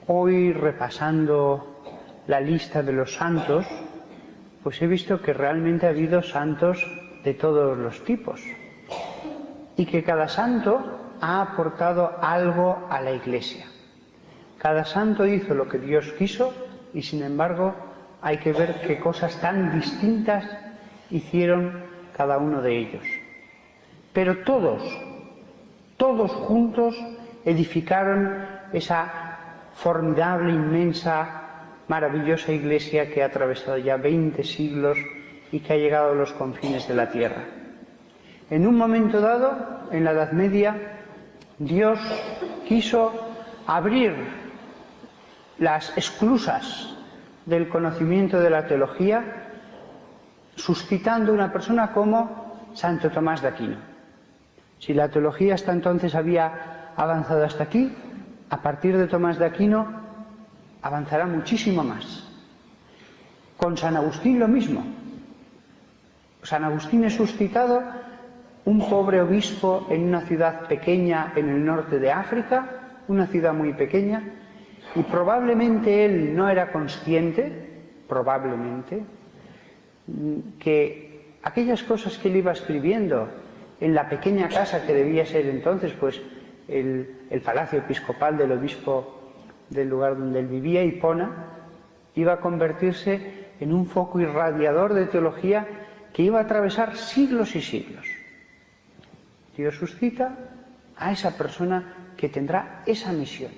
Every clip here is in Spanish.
hoy, repasando la lista de los santos, pues he visto que realmente ha habido santos de todos los tipos y que cada santo ha aportado algo a la Iglesia. Cada santo hizo lo que Dios quiso y, sin embargo, hay que ver qué cosas tan distintas hicieron cada uno de ellos. Pero todos juntos edificaron esa formidable, inmensa, maravillosa Iglesia que ha atravesado ya 20 siglos y que ha llegado a los confines de la tierra. En un momento dado, en la Edad Media, Dios quiso abrir las esclusas del conocimiento de la teología, suscitando una persona como Santo Tomás de Aquino. Si la teología hasta entonces había avanzado hasta aquí, a partir de Tomás de Aquino avanzará muchísimo más. Con San Agustín lo mismo. San Agustín es suscitado, un pobre obispo en una ciudad pequeña en el norte de África, una ciudad muy pequeña, y probablemente él no era consciente, probablemente, que aquellas cosas que él iba escribiendo en la pequeña casa que debía ser entonces pues el palacio episcopal del obispo del lugar donde él vivía, Hipona, iba a convertirse en un foco irradiador de teología que iba a atravesar siglos y siglos. Dios suscita a esa persona que tendrá esa misión,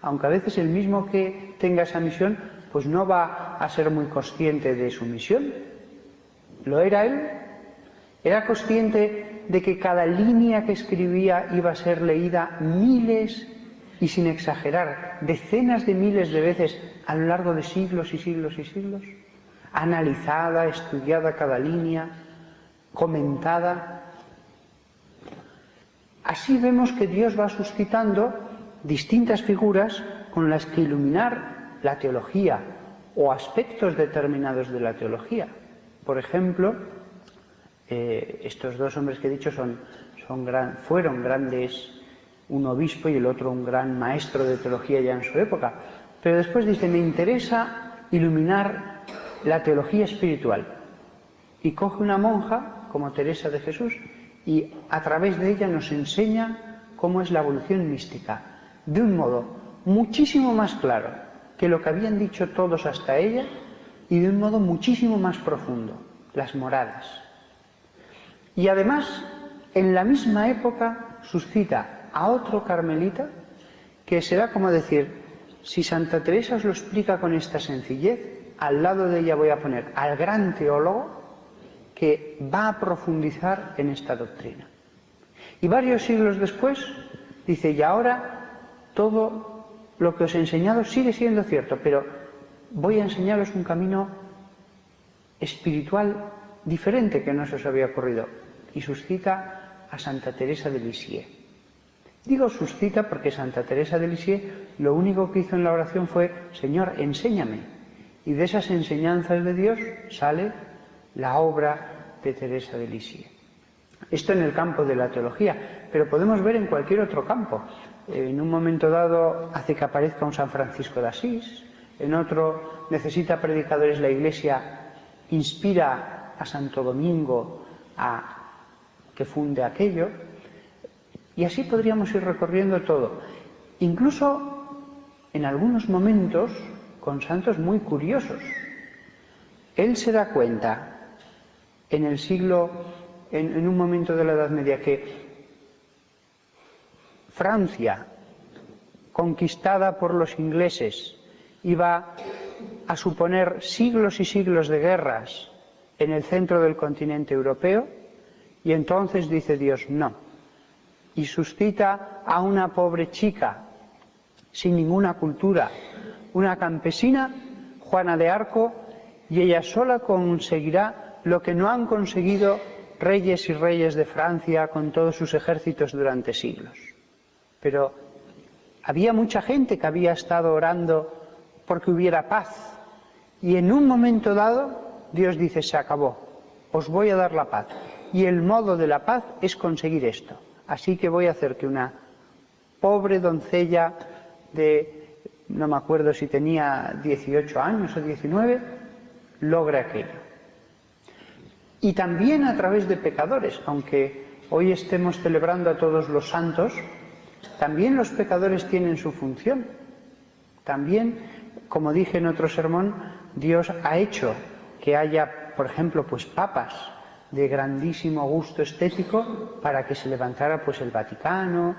aunque a veces el mismo que tenga esa misión pues no va a ser muy consciente de su misión. ¿Lo era él? Era consciente de que cada línea que escribía iba a ser leída miles, y sin exagerar, decenas de miles de veces a lo largo de siglos y siglos y siglos, analizada, estudiada cada línea, comentada. Así vemos que Dios va suscitando distintas figuras con las que iluminar la teología o aspectos determinados de la teología. Por ejemplo, estos dos hombres que he dicho fueron grandes, un obispo y el otro un gran maestro de teología ya en su época. Pero después dice, me interesa iluminar la teología espiritual. Y coge una monja como Teresa de Jesús y a través de ella nos enseña cómo es la evolución mística, de un modo muchísimo más claro que lo que habían dicho todos hasta ella y de un modo muchísimo más profundo, las moradas. Y además, en la misma época suscita a otro carmelita que será como decir, si Santa Teresa os lo explica con esta sencillez, al lado de ella voy a poner al gran teólogo que va a profundizar en esta doctrina. Y varios siglos después dice, y ahora todo lo que os he enseñado sigue siendo cierto, pero voy a enseñaros un camino espiritual diferente que no se os había ocurrido. Y suscita a Santa Teresa de Lisieux. Digo suscita porque Santa Teresa de Lisieux lo único que hizo en la oración fue, Señor, enséñame. Y de esas enseñanzas de Dios sale la obra de Teresa de Lisieux. Esto en el campo de la teología, pero podemos ver en cualquier otro campo. En un momento dado hace que aparezca un San Francisco de Asís, en otro necesita predicadores la Iglesia, inspira a Santo Domingo a que funde aquello, y así podríamos ir recorriendo todo. Incluso en algunos momentos con santos muy curiosos. Él se da cuenta en el siglo, en un momento de la Edad Media, que Francia, conquistada por los ingleses, iba a suponer siglos y siglos de guerras en el centro del continente europeo, y entonces dice Dios, no. Y suscita a una pobre chica, sin ninguna cultura, una campesina, Juana de Arco, y ella sola conseguirá lo que no han conseguido reyes y reyes de Francia con todos sus ejércitos durante siglos. Pero había mucha gente que había estado orando porque hubiera paz, y en un momento dado Dios dice, se acabó, os voy a dar la paz, y el modo de la paz es conseguir esto. Así que voy a hacer que una pobre doncella de no me acuerdo si tenía 18 años o 19, logra aquello. Y también a través de pecadores, aunque hoy estemos celebrando a todos los santos, también los pecadores tienen su función. También, como dije en otro sermón, Dios ha hecho que haya, por ejemplo, pues papas de grandísimo gusto estético para que se levantara pues el Vaticano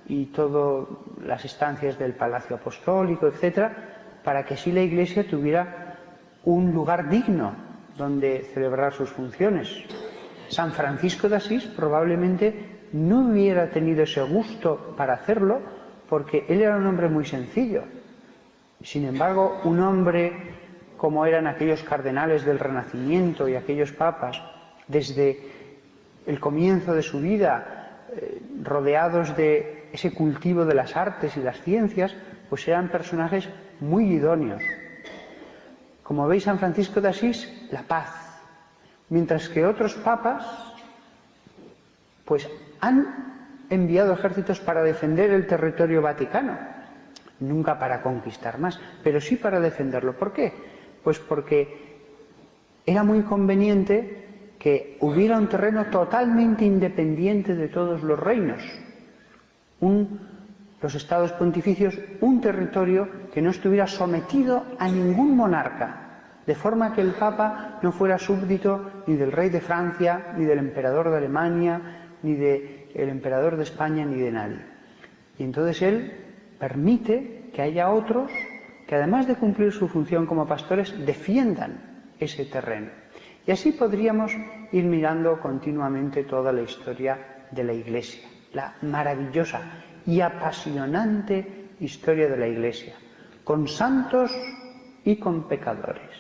y todas las estancias del Palacio Apostólico, etcétera, para que así la Iglesia tuviera un lugar digno donde celebrar sus funciones. San Francisco de Asís probablemente no hubiera tenido ese gusto para hacerlo porque él era un hombre muy sencillo. Sin embargo, un hombre como eran aquellos cardenales del Renacimiento y aquellos papas, desde el comienzo de su vida, rodeados de ese cultivo de las artes y las ciencias, pues eran personajes muy idóneos. Como veis, San Francisco de Asís, la paz, mientras que otros papas pues han enviado ejércitos para defender el territorio vaticano, nunca para conquistar más, pero sí para defenderlo. ¿Por qué? Pues porque era muy conveniente que hubiera un terreno totalmente independiente de todos los reinos, los estados pontificios, un territorio que no estuviera sometido a ningún monarca, de forma que el Papa no fuera súbdito ni del rey de Francia, ni del emperador de Alemania, ni del emperador de España, ni de nadie. Y entonces él permite que haya otros que, además de cumplir su función como pastores, defiendan ese terreno. Y así podríamos ir mirando continuamente toda la historia de la Iglesia, la maravillosa y apasionante historia de la Iglesia, con santos y con pecadores,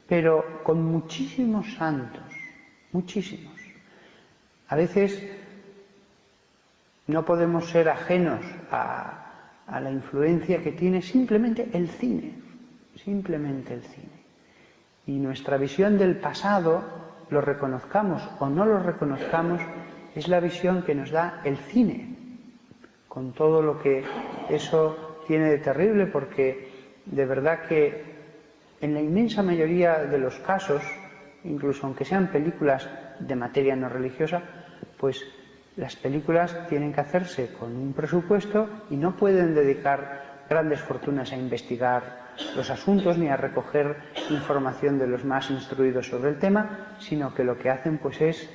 pero con muchísimos santos, muchísimos. A veces no podemos ser ajenos a la influencia que tiene simplemente el cine, simplemente el cine. Y nuestra visión del pasado, lo reconozcamos o no lo reconozcamos, es la visión que nos da el cine, con todo lo que eso tiene de terrible, porque de verdad que en la inmensa mayoría de los casos, incluso aunque sean películas de materia no religiosa, pues las películas tienen que hacerse con un presupuesto y no pueden dedicar grandes fortunas a investigar los asuntos ni a recoger información de los más instruidos sobre el tema, sino que lo que hacen pues es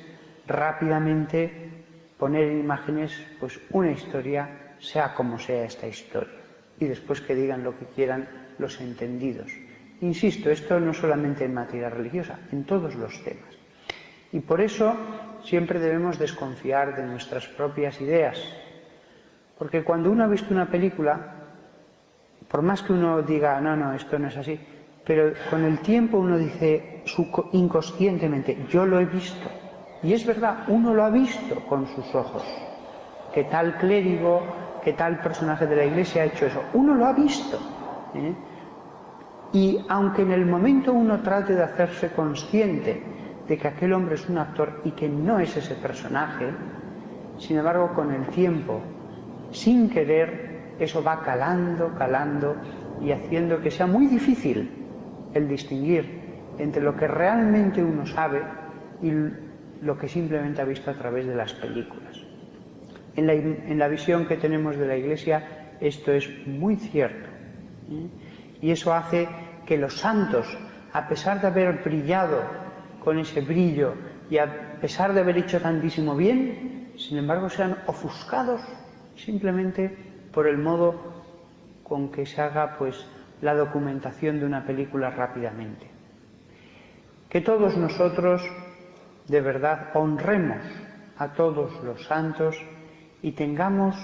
rápidamente poner en imágenes pues una historia, sea como sea esta historia, y después que digan lo que quieran los entendidos. Insisto, esto no solamente en materia religiosa, en todos los temas. Y por eso siempre debemos desconfiar de nuestras propias ideas, porque cuando uno ha visto una película, por más que uno diga, no, esto no es así, pero con el tiempo uno dice inconscientemente, yo lo he visto. Y es verdad, uno lo ha visto con sus ojos, que tal clérigo, que tal personaje de la Iglesia ha hecho eso. Uno lo ha visto. Y aunque en el momento uno trate de hacerse consciente de que aquel hombre es un actor y que no es ese personaje, sin embargo, con el tiempo, sin querer, eso va calando y haciendo que sea muy difícil el distinguir entre lo que realmente uno sabe y lo que simplemente ha visto a través de las películas. En la visión que tenemos de la Iglesia esto es muy cierto, y eso hace que los santos, a pesar de haber brillado con ese brillo y a pesar de haber hecho tantísimo bien, sin embargo sean ofuscados simplemente por el modo con que se haga pues la documentación de una película rápidamente. Que todos nosotros de verdad honremos a todos los santos y tengamos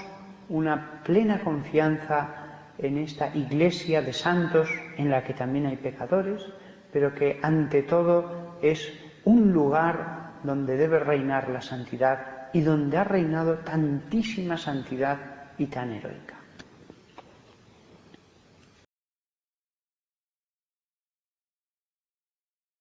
una plena confianza en esta Iglesia de santos en la que también hay pecadores, pero que ante todo es un lugar donde debe reinar la santidad y donde ha reinado tantísima santidad y tan heroica.